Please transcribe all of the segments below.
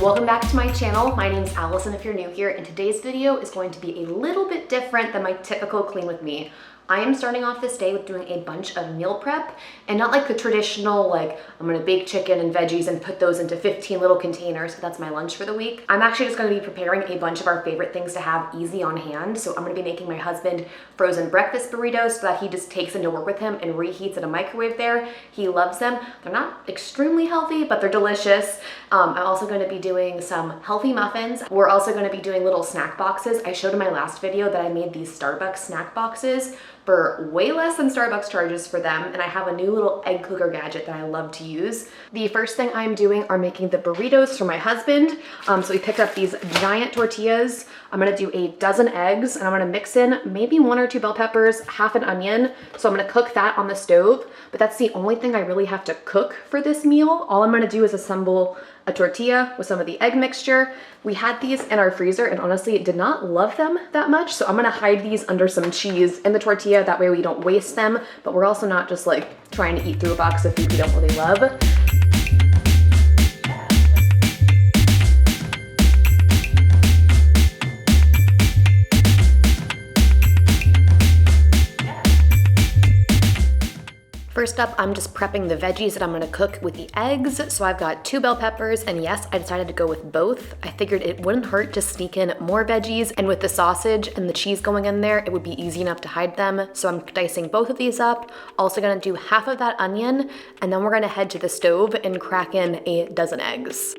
Welcome back to my channel. My name's Allison if you're new here, and today's video is going to be a little bit different than my typical clean with me. I am starting off this day with doing a bunch of meal prep, and not like the traditional, like I'm gonna bake chicken and veggies and put those into 15 little containers. That's my lunch for the week. I'm actually just gonna be preparing a bunch of our favorite things to have easy on hand. So I'm gonna be making my husband frozen breakfast burritos so that he just takes them to work with him and reheats in a microwave there. He loves them. They're not extremely healthy, but they're delicious. I'm also gonna be doing some healthy muffins. We're also gonna be doing little snack boxes. I showed in my last video that I made these Starbuck snack boxes for way less than Starbucks charges for them, and I have a new little egg cooker gadget that I love to use. The first thing I'm doing are making the burritos for my husband. So we picked up these giant tortillas. I'm gonna do a dozen eggs, and I'm gonna mix in maybe 1 or 2 bell peppers, half an onion. So I'm gonna cook that on the stove, but that's the only thing I really have to cook for this meal. All I'm gonna do is assemble a tortilla with some of the egg mixture. We had these in our freezer and honestly did not love them that much. So I'm gonna hide these under some cheese in the tortilla. That way we don't waste them, but we're also not just like trying to eat through a box of food we don't really love. First up, I'm just prepping the veggies that I'm gonna cook with the eggs. So I've got 2 bell peppers, and yes, I decided to go with both. I figured it wouldn't hurt to sneak in more veggies, and with the sausage and the cheese going in there, it would be easy enough to hide them. So I'm dicing both of these up. Also gonna do half of that onion, and then we're gonna head to the stove and crack in a dozen eggs.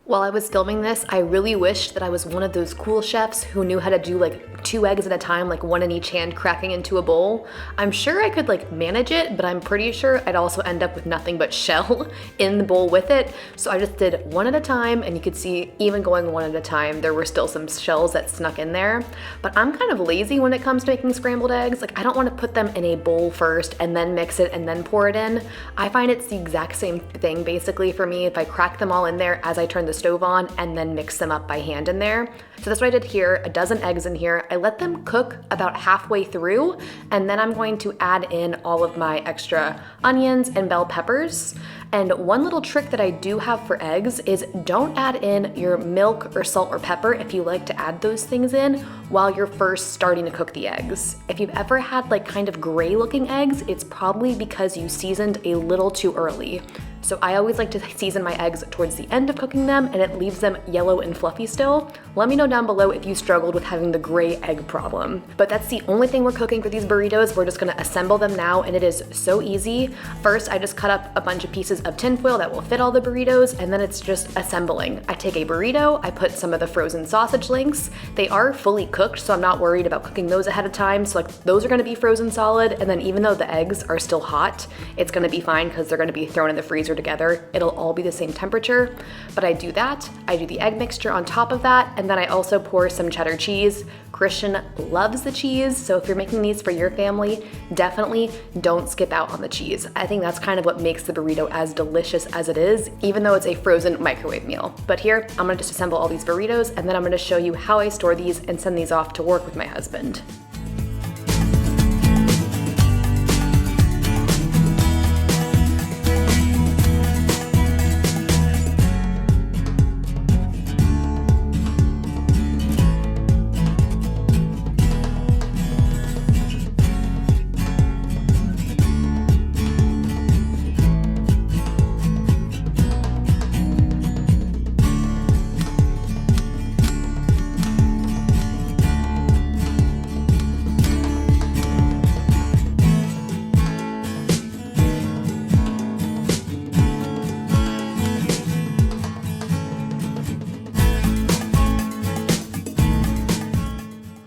While I was filming this, I really wished that I was one of those cool chefs who knew how to do like 2 eggs at a time, like 1 in each hand cracking into a bowl. I'm sure I could like manage it, but I'm pretty sure I'd also end up with nothing but shell in the bowl with it. So I just did 1 at a time, and you could see even going 1 at a time, there were still some shells that snuck in there. But I'm kind of lazy when it comes to making scrambled eggs. Like I don't want to put them in a bowl first and then mix it and then pour it in. I find it's the exact same thing basically for me if I crack them all in there as I turn the stove on and then mix them up by hand in there. So that's what I did here, a dozen eggs in here. I let them cook about halfway through, and then I'm going to add in all of my extra onions and bell peppers. And one little trick that I do have for eggs is don't add in your milk or salt or pepper if you like to add those things in while you're first starting to cook the eggs. If you've ever had like kind of gray looking eggs, it's probably because you seasoned a little too early. So I always like to season my eggs towards the end of cooking them, and it leaves them yellow and fluffy still. Let me know down below if you struggled with having the gray egg problem. But that's the only thing we're cooking for these burritos. We're just gonna assemble them now, and it is so easy. First, I just cut up a bunch of pieces of tinfoil that will fit all the burritos, and then it's just assembling. I take a burrito, I put some of the frozen sausage links. They are fully cooked, so I'm not worried about cooking those ahead of time. So like those are gonna be frozen solid, and then even though the eggs are still hot, it's gonna be fine because they're gonna be thrown in the freezer together. It'll all be the same temperature, but I do that. I do the egg mixture on top of that, and then I also pour some cheddar cheese. Christian loves the cheese, so if you're making these for your family, definitely don't skip out on the cheese. I think that's kind of what makes the burrito as delicious as it is, even though it's a frozen microwave meal. But here, I'm gonna just assemble all these burritos, and then I'm gonna show you how I store these and send these off to work with my husband.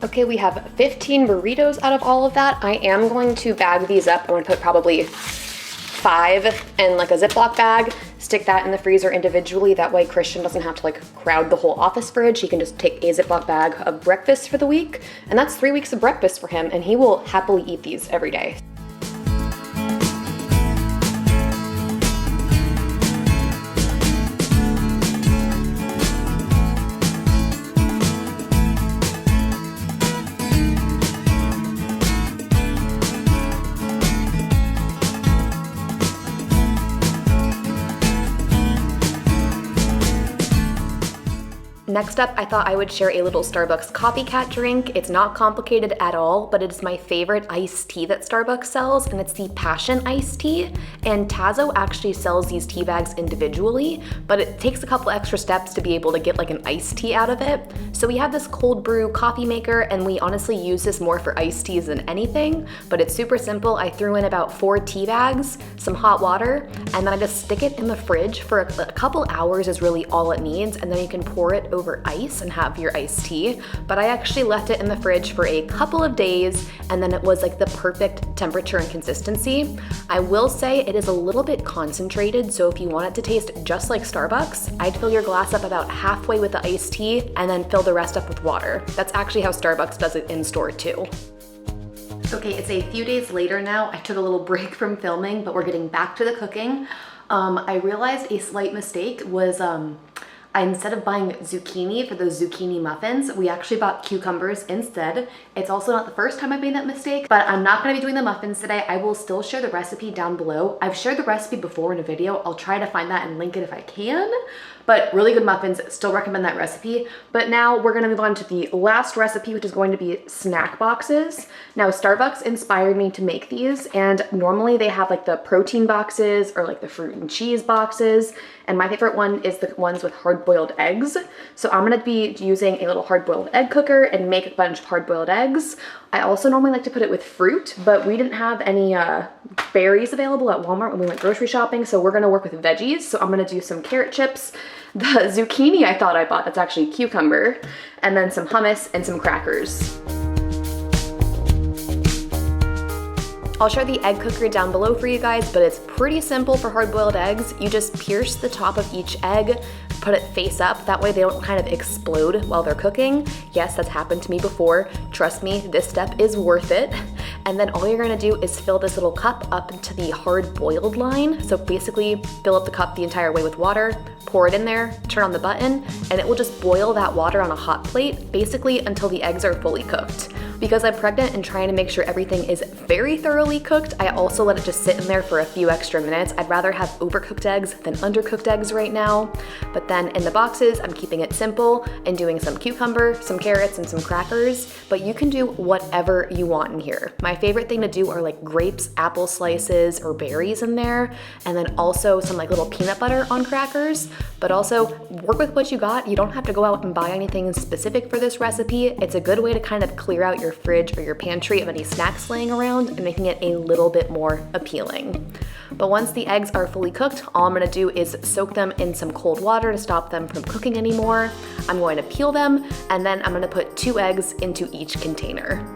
Okay, we have 15 burritos out of all of that. I am going to bag these up. I'm gonna put probably 5 in like a Ziploc bag, stick that in the freezer individually. That way Christian doesn't have to like crowd the whole office fridge. He can just take a Ziploc bag of breakfast for the week. And that's 3 weeks of breakfast for him, and he will happily eat these every day. Next up, I thought I would share a little Starbucks copycat drink. It's not complicated at all, but it is my favorite iced tea that Starbucks sells, and it's the Passion iced tea. And Tazo actually sells these tea bags individually, but it takes a couple extra steps to be able to get like an iced tea out of it. So we have this cold brew coffee maker, and we honestly use this more for iced teas than anything, but it's super simple. I threw in about 4 tea bags, some hot water, and then I just stick it in the fridge for a couple hours is really all it needs, and then you can pour it over ice and have your iced tea. But I actually left it in the fridge for a couple of days, and then it was like the perfect temperature and consistency. I will say it is a little bit concentrated, so if you want it to taste just like Starbucks, I'd fill your glass up about halfway with the iced tea and then fill the rest up with water. That's actually how Starbucks does it in store too. Okay, it's a few days later now. I took a little break from filming, but we're getting back to the cooking. I realized a slight mistake was instead of buying zucchini for those zucchini muffins, we actually bought cucumbers instead. It's also not the first time I've made that mistake, but I'm not gonna be doing the muffins today. I will still share the recipe down below. I've shared the recipe before in a video. I'll try to find that and link it if I can. But really good muffins, still recommend that recipe. But now we're gonna move on to the last recipe, which is going to be snack boxes. Now Starbucks inspired me to make these, and normally they have like the protein boxes or like the fruit and cheese boxes. And my favorite one is the ones with hard-boiled eggs. So I'm gonna be using a little hard-boiled egg cooker and make a bunch of hard-boiled eggs. I also normally like to put it with fruit, but we didn't have any berries available at Walmart when we went grocery shopping, so we're gonna work with veggies. So I'm gonna do some carrot chips, the zucchini I thought I bought, that's actually cucumber, and then some hummus and some crackers. I'll share the egg cooker down below for you guys, but it's pretty simple for hard-boiled eggs. You just pierce the top of each egg, put it face up, that way they don't kind of explode while they're cooking. Yes, that's happened to me before. Trust me, this step is worth it. And then all you're gonna do is fill this little cup up into the hard-boiled line. So basically, fill up the cup the entire way with water, pour it in there, turn on the button, and it will just boil that water on a hot plate, basically until the eggs are fully cooked. Because I'm pregnant and trying to make sure everything is very thoroughly cooked, I also let it just sit in there for a few extra minutes. I'd rather have overcooked eggs than undercooked eggs right now. But then in the boxes, I'm keeping it simple and doing some cucumber, some carrots, and some crackers, but you can do whatever you want in here. My favorite thing to do are like grapes, apple slices, or berries in there, and then also some like little peanut butter on crackers, but also work with what you got. You don't have to go out and buy anything specific for this recipe. It's a good way to kind of clear out your fridge or your pantry of any snacks laying around and making it a little bit more appealing. But once the eggs are fully cooked, all I'm gonna do is soak them in some cold water to stop them from cooking anymore. I'm going to peel them, and then I'm gonna put 2 eggs into each container.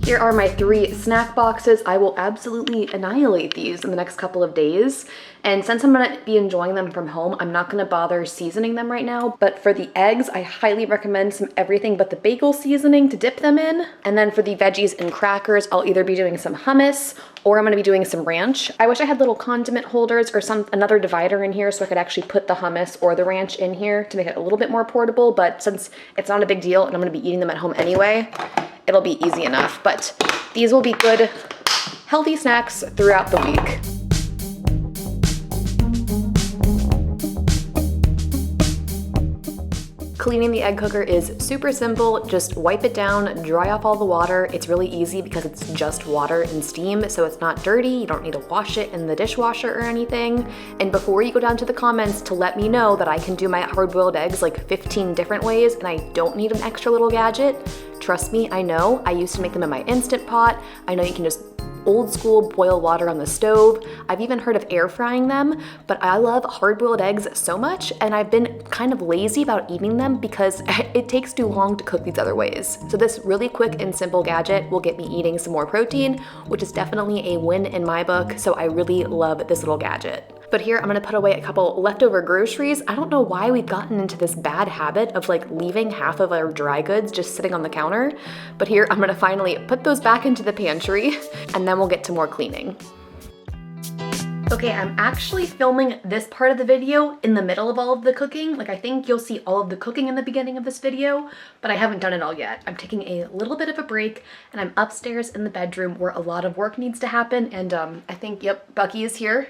Here are my 3 snack boxes. I will absolutely annihilate these in the next couple of days. And since I'm gonna be enjoying them from home, I'm not gonna bother seasoning them right now. But for the eggs, I highly recommend some everything but the bagel seasoning to dip them in. And then for the veggies and crackers, I'll either be doing some hummus or I'm gonna be doing some ranch. I wish I had little condiment holders or another divider in here so I could actually put the hummus or the ranch in here to make it a little bit more portable. But since it's not a big deal and I'm gonna be eating them at home anyway, it'll be easy enough. But these will be good, healthy snacks throughout the week. Cleaning the egg cooker is super simple. Just wipe it down, dry off all the water. It's really easy because it's just water and steam, so it's not dirty. You don't need to wash it in the dishwasher or anything. And before you go down to the comments to let me know that I can do my hard-boiled eggs like 15 different ways and I don't need an extra little gadget, trust me, I know. I used to make them in my Instant Pot. I know you can just old school boil water on the stove. I've even heard of air frying them, but I love hard-boiled eggs so much, and I've been kind of lazy about eating them because it takes too long to cook these other ways. So this really quick and simple gadget will get me eating some more protein, which is definitely a win in my book, so I really love this little gadget. But here I'm gonna put away a couple leftover groceries. I don't know why we've gotten into this bad habit of like leaving half of our dry goods just sitting on the counter. But here I'm gonna finally put those back into the pantry and then we'll get to more cleaning. Okay, I'm actually filming this part of the video in the middle of all of the cooking. Like I think you'll see all of the cooking in the beginning of this video, but I haven't done it all yet. I'm taking a little bit of a break and I'm upstairs in the bedroom where a lot of work needs to happen. And I think, yep, Bucky is here.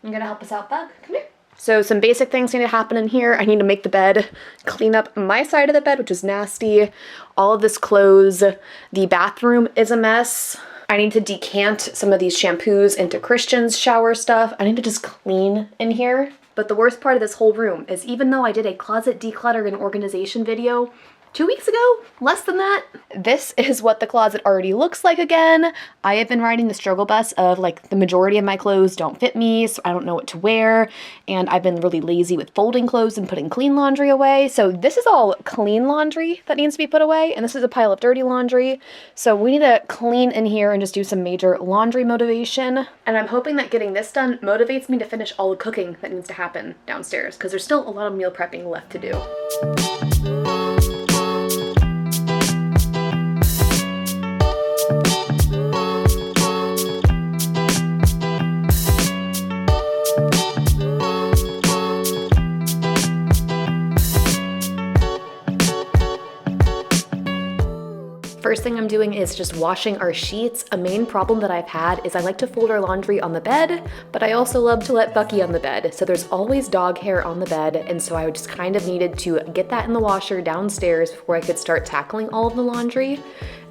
You're gonna help us out, Bug? Come here. So some basic things need to happen in here. I need to make the bed, clean up my side of the bed, which is nasty. All of this clothes. The bathroom is a mess. I need to decant some of these shampoos into Christian's shower stuff. I need to just clean in here. But the worst part of this whole room is even though I did a closet declutter and organization video 2 weeks ago, less than that, this is what the closet already looks like again. I have been riding the struggle bus of like the majority of my clothes don't fit me, so I don't know what to wear, and I've been really lazy with folding clothes and putting clean laundry away. So this is all clean laundry that needs to be put away, and this is a pile of dirty laundry. So we need to clean in here and just do some major laundry motivation. And I'm hoping that getting this done motivates me to finish all the cooking that needs to happen downstairs, because there's still a lot of meal prepping left to do. First thing I'm doing is just washing our sheets. A main problem that I've had is I like to fold our laundry on the bed, but I also love to let Bucky on the bed. So there's always dog hair on the bed, and so I just kind of needed to get that in the washer downstairs before I could start tackling all of the laundry.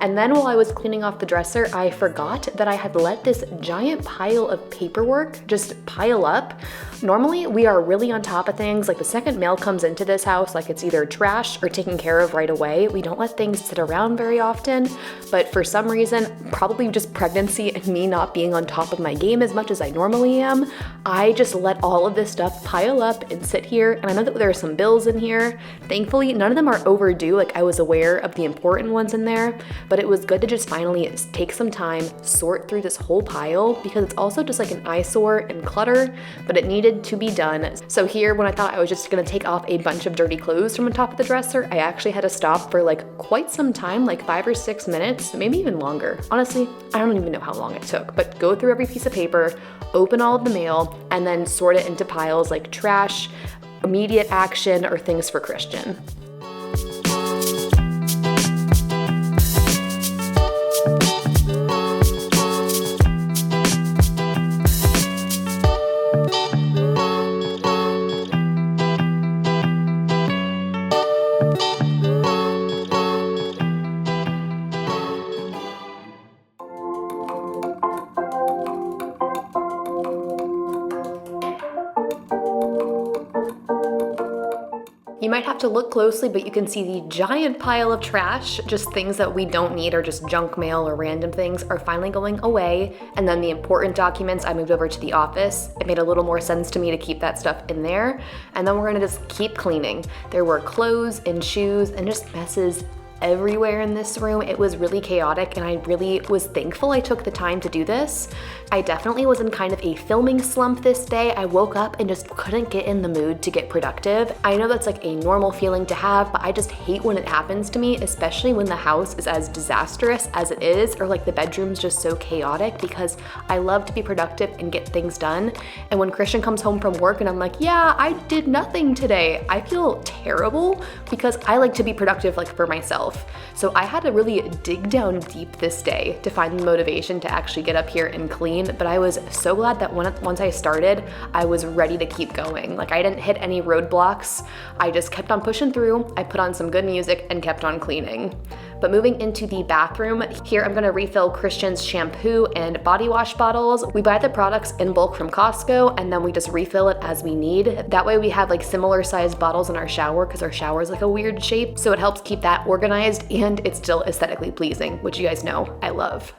And then while I was cleaning off the dresser, I forgot that I had let this giant pile of paperwork just pile up. Normally, we are really on top of things. Like the second mail comes into this house, like it's either trash or taken care of right away. We don't let things sit around very often, but for some reason, probably just pregnancy and me not being on top of my game as much as I normally am, I just let all of this stuff pile up and sit here. And I know that there are some bills in here. Thankfully, none of them are overdue. Like I was aware of the important ones in there, but it was good to just finally take some time, sort through this whole pile, because it's also just like an eyesore and clutter, but it needed to be done. So here, when I thought I was just gonna take off a bunch of dirty clothes from the top of the dresser, I actually had to stop for like quite some time, like 5 or 6 minutes, maybe even longer. Honestly, I don't even know how long it took, but go through every piece of paper, open all of the mail, and then sort it into piles like trash, immediate action, or things for Christian. You might have to look closely, but you can see the giant pile of trash, just things that we don't need or just junk mail or random things, are finally going away. And then the important documents I moved over to the office. It made a little more sense to me to keep that stuff in there. And then we're gonna just keep cleaning. There were clothes and shoes and just messes everywhere in this room. It was really chaotic, and I really was thankful I took the time to do this. I definitely was in kind of a filming slump this day. I woke up and just couldn't get in the mood to get productive. I know that's like a normal feeling to have, but I just hate when it happens to me, especially when the house is as disastrous as it is, or like the bedroom's just so chaotic, because I love to be productive and get things done. And when Christian comes home from work and I'm like, yeah, I did nothing today, I feel terrible because I like to be productive like for myself. So I had to really dig down deep this day to find the motivation to actually get up here and clean. insane, but I was so glad that once I started, I was ready to keep going. Like I didn't hit any roadblocks. I just kept on pushing through. I put on some good music and kept on cleaning. But moving into the bathroom, here I'm gonna refill Christian's shampoo and body wash bottles. We buy the products in bulk from Costco and then we just refill it as we need. That way we have like similar sized bottles in our shower because our shower is like a weird shape. So it helps keep that organized and it's still aesthetically pleasing, which you guys know I love.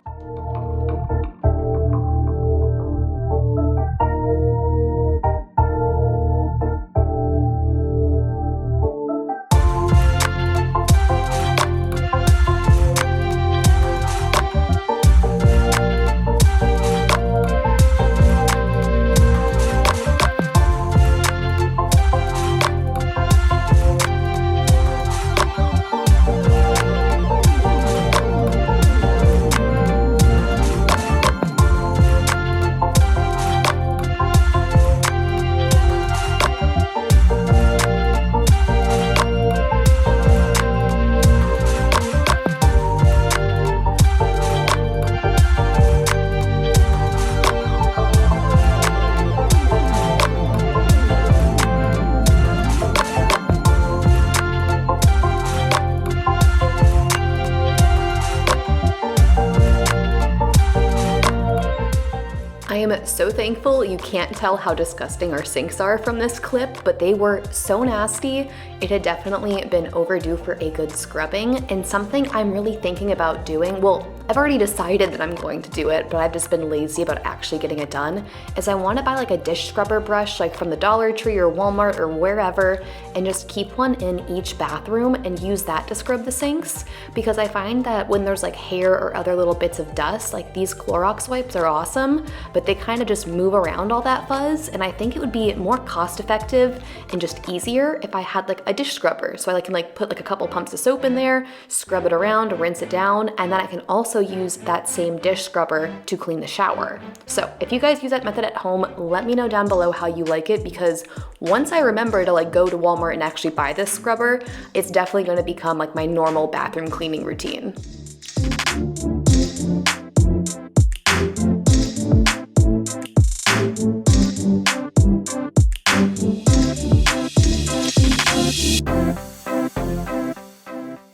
I am so thankful you can't tell how disgusting our sinks are from this clip, but they were so nasty. It had definitely been overdue for a good scrubbing, and something I'm really thinking about doing, well, I've already decided that I'm going to do it, but I've just been lazy about actually getting it done, is I want to buy like a dish scrubber brush like from the Dollar Tree or Walmart or wherever, and just keep one in each bathroom and use that to scrub the sinks, because I find that when there's like hair or other little bits of dust, like these Clorox wipes are awesome, but they kind of just move around all that fuzz, and I think it would be more cost effective and just easier if I had like a dish scrubber, so I can like put like a couple pumps of soap in there, scrub it around, rinse it down, and then I can also use that same dish scrubber to clean the shower. So if you guys use that method at home, let me know down below how you like it, because once I remember to like go to Walmart and actually buy this scrubber, it's definitely going to become like my normal bathroom cleaning routine.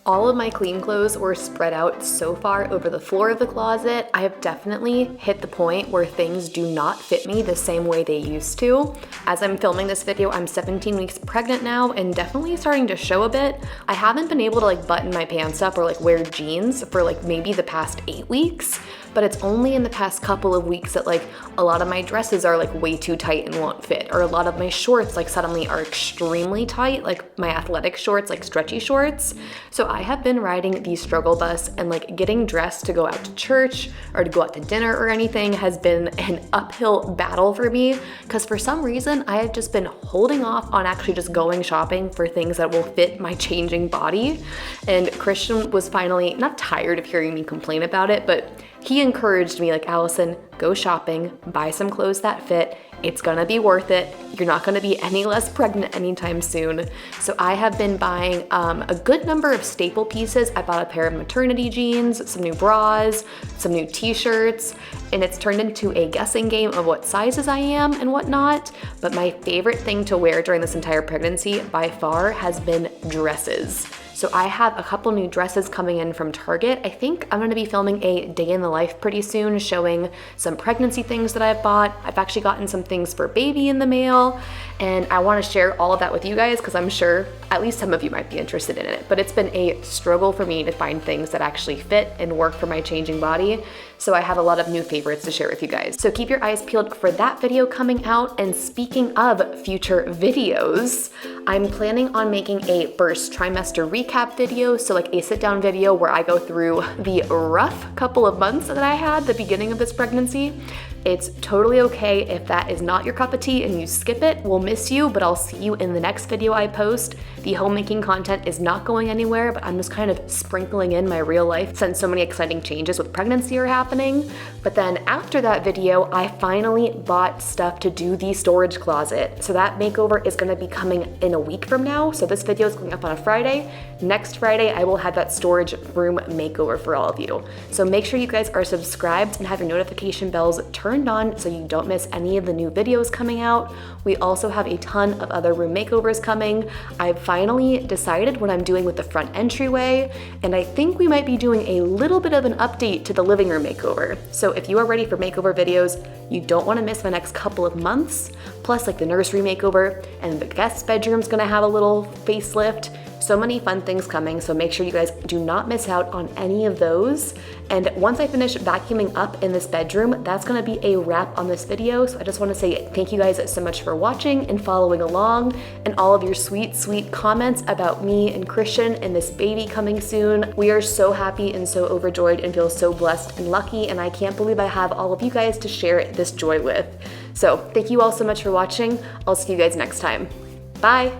All of my clean clothes were spread out so far over the floor of the closet. I have definitely hit the point where things do not fit me the same way they used to. As I'm filming this video, I'm 17 weeks pregnant now and definitely starting to show a bit. I haven't been able to like button my pants up or like wear jeans for like maybe the past 8 weeks, but it's only in the past couple of weeks that like a lot of my dresses are like way too tight and won't fit, or a lot of my shorts like suddenly are extremely tight, like my athletic shorts, like stretchy shorts. So I have been riding the struggle bus, and like getting dressed to go out to church or to go out to dinner or anything has been an uphill battle for me, because for some reason I have just been holding off on actually just going shopping for things that will fit my changing body. And Christian was finally not tired of hearing me complain about it, but he encouraged me like, Allison, go shopping, buy some clothes that fit. It's gonna be worth it. You're not gonna be any less pregnant anytime soon. So I have been buying a good number of staple pieces. I bought a pair of maternity jeans, some new bras, some new t-shirts, and it's turned into a guessing game of what sizes I am and whatnot. But my favorite thing to wear during this entire pregnancy by far has been dresses. So I have a couple new dresses coming in from Target. I think I'm gonna be filming a day in the life pretty soon, showing some pregnancy things that I've bought. I've actually gotten some things for baby in the mail, and I wanna share all of that with you guys because I'm sure at least some of you might be interested in it. But it's been a struggle for me to find things that actually fit and work for my changing body. So I have a lot of new favorites to share with you guys. So keep your eyes peeled for that video coming out. And speaking of future videos, I'm planning on making a first trimester recap video. So like a sit down video where I go through the rough couple of months that I had the beginning of this pregnancy. It's totally okay if that is not your cup of tea and you skip it. We'll miss you, but I'll see you in the next video I post. The homemaking content is not going anywhere, but I'm just kind of sprinkling in my real life since so many exciting changes with pregnancy are happening. But then after that video, I finally bought stuff to do the storage closet. So that makeover is gonna be coming in a week from now. So this video is going up on a Friday. Next Friday, I will have that storage room makeover for all of you. So make sure you guys are subscribed and have your notification bells turned turned on so you don't miss any of the new videos coming out. We also have a ton of other room makeovers coming. I've finally decided what I'm doing with the front entryway, and I think we might be doing a little bit of an update to the living room makeover. So if you are ready for makeover videos, you don't want to miss the next couple of months, plus like the nursery makeover, and the guest bedroom's gonna have a little facelift. So many fun things coming, so make sure you guys do not miss out on any of those. And once I finish vacuuming up in this bedroom, that's gonna be a wrap on this video. So I just wanna say thank you guys so much for watching and following along, and all of your sweet, sweet comments about me and Christian and this baby coming soon. We are so happy and so overjoyed and feel so blessed and lucky, and I can't believe I have all of you guys to share this joy with. So thank you all so much for watching. I'll see you guys next time. Bye.